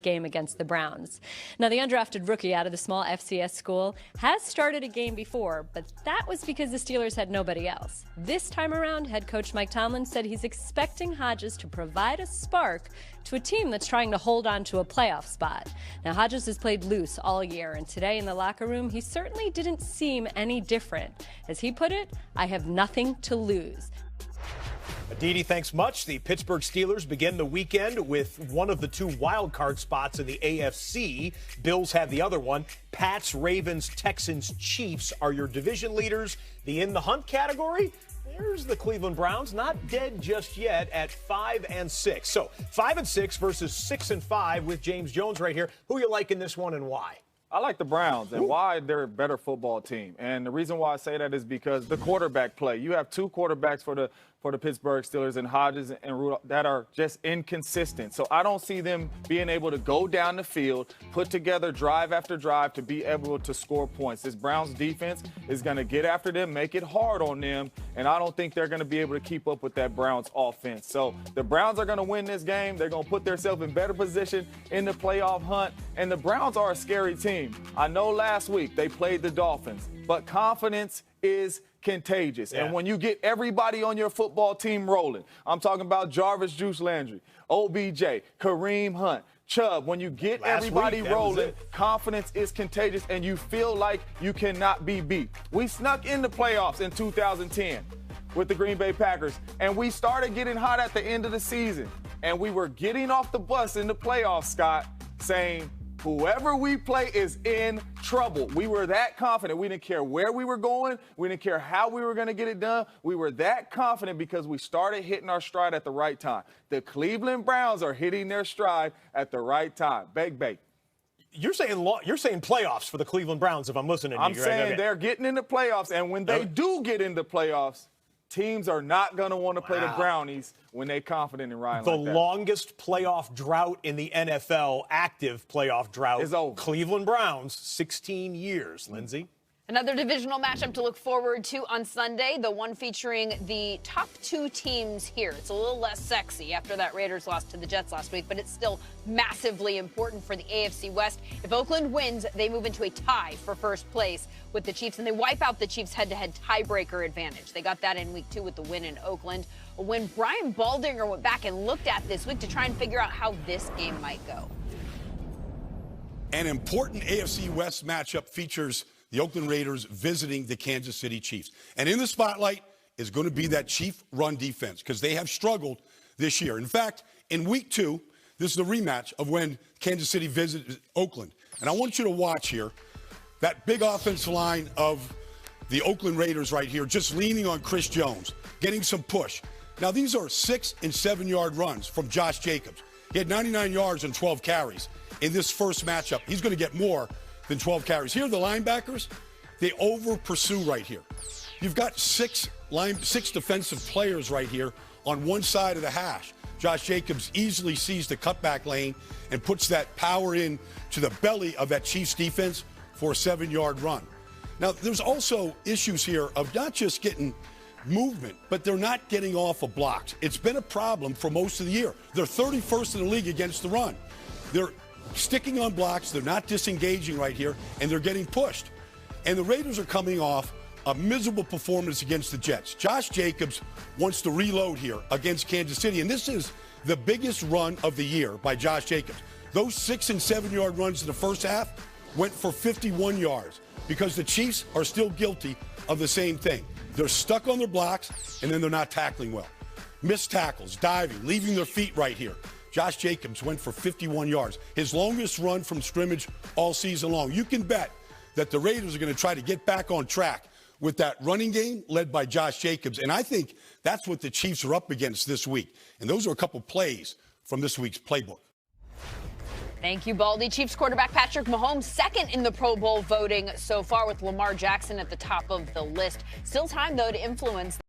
game against the Browns. Now, the undrafted rookie out of the small FCS school has started a game before, but that was because the Steelers had nobody else. This time around, head coach Mike Tomlin said he's expecting Hodges to provide a spark to a team that's trying to hold on to a playoff spot. Now, Hodges has played loose all year, and today in the locker room, he certainly didn't seem any different. As he put it, "I have nothing to lose." Aditi, thanks much. The Pittsburgh Steelers begin the weekend with one of the two wild card spots in the AFC. Bills have the other one. Pats, Ravens, Texans, Chiefs are your division leaders. The in the hunt category, there's the Cleveland Browns, not dead just yet at 5-6. So 5-6 versus 6-5 with James Jones right here. Who you like in this one and why? I like the Browns and why they're a better football team. And the reason why I say that is because the quarterback play. You have two quarterbacks for the Pittsburgh Steelers and Hodges and Rudolph that are just inconsistent. So I don't see them being able to go down the field, put together drive after drive to be able to score points. This Browns defense is going to get after them, make it hard on them, and I don't think they're going to be able to keep up with that Browns offense. So the Browns are going to win this game. They're going to put themselves in better position in the playoff hunt, and the Browns are a scary team. I know last week they played the Dolphins, but confidence is contagious. Yeah. And when you get everybody on your football team rolling, I'm talking about Jarvis Juice Landry, OBJ, Kareem Hunt, Chubb, when you get everybody rolling, confidence is contagious and you feel like you cannot be beat. We snuck in the playoffs in 2010 with the Green Bay Packers, and we started getting hot at the end of the season. And we were getting off the bus in the playoffs, Scott, saying, whoever we play is in trouble. We were that confident. We didn't care where we were going. We didn't care how we were going to get it done. We were that confident because we started hitting our stride at the right time. The Cleveland Browns are hitting their stride at the right time. Bake. You're saying playoffs for the Cleveland Browns, if I'm listening to you. I'm saying they're getting into playoffs, and when they do get into playoffs, teams are not going to want to play the Brownies when they're confident in Ryan like that. The longest playoff drought in the NFL, active playoff drought, is over. Cleveland Browns, 16 years, Lindsay. Another divisional matchup to look forward to on Sunday, the one featuring the top two teams here. It's a little less sexy after that Raiders loss to the Jets last week, but it's still massively important for the AFC West. If Oakland wins, they move into a tie for first place with the Chiefs, and they wipe out the Chiefs' head-to-head tiebreaker advantage. They got that in week 2 with the win in Oakland. When Brian Baldinger went back and looked at this week to try and figure out how this game might go. An important AFC West matchup features the Oakland Raiders visiting the Kansas City Chiefs. And in the spotlight is going to be that Chief run defense because they have struggled this year. In fact, in week 2, this is the rematch of when Kansas City visited Oakland. And I want you to watch here that big offensive line of the Oakland Raiders right here, just leaning on Chris Jones, getting some push. Now, these are 6- and 7-yard runs from Josh Jacobs. He had 99 yards and 12 carries in this first matchup. He's going to get more than 12 carries. Here, the linebackers, they over-pursue right here. You've got six defensive players right here on one side of the hash. Josh Jacobs easily sees the cutback lane and puts that power in to the belly of that Chiefs defense for a 7-yard run. Now, there's also issues here of not just getting movement, but they're not getting off of blocks. It's been a problem for most of the year. They're 31st in the league against the run. They're sticking on blocks, they're not disengaging right here, and they're getting pushed. And the Raiders are coming off a miserable performance against the Jets. Josh Jacobs wants to reload here against Kansas City, and this is the biggest run of the year by Josh Jacobs. Those 6- and 7-yard runs in the first half went for 51 yards because the Chiefs are still guilty of the same thing. They're stuck on their blocks, and then they're not tackling well. Missed tackles, diving, leaving their feet right here. Josh Jacobs went for 51 yards, his longest run from scrimmage all season long. You can bet that the Raiders are going to try to get back on track with that running game led by Josh Jacobs. And I think that's what the Chiefs are up against this week. And those are a couple plays from this week's playbook. Thank you, Baldy. Chiefs quarterback Patrick Mahomes, second in the Pro Bowl voting so far, with Lamar Jackson at the top of the list. Still time, though, to influence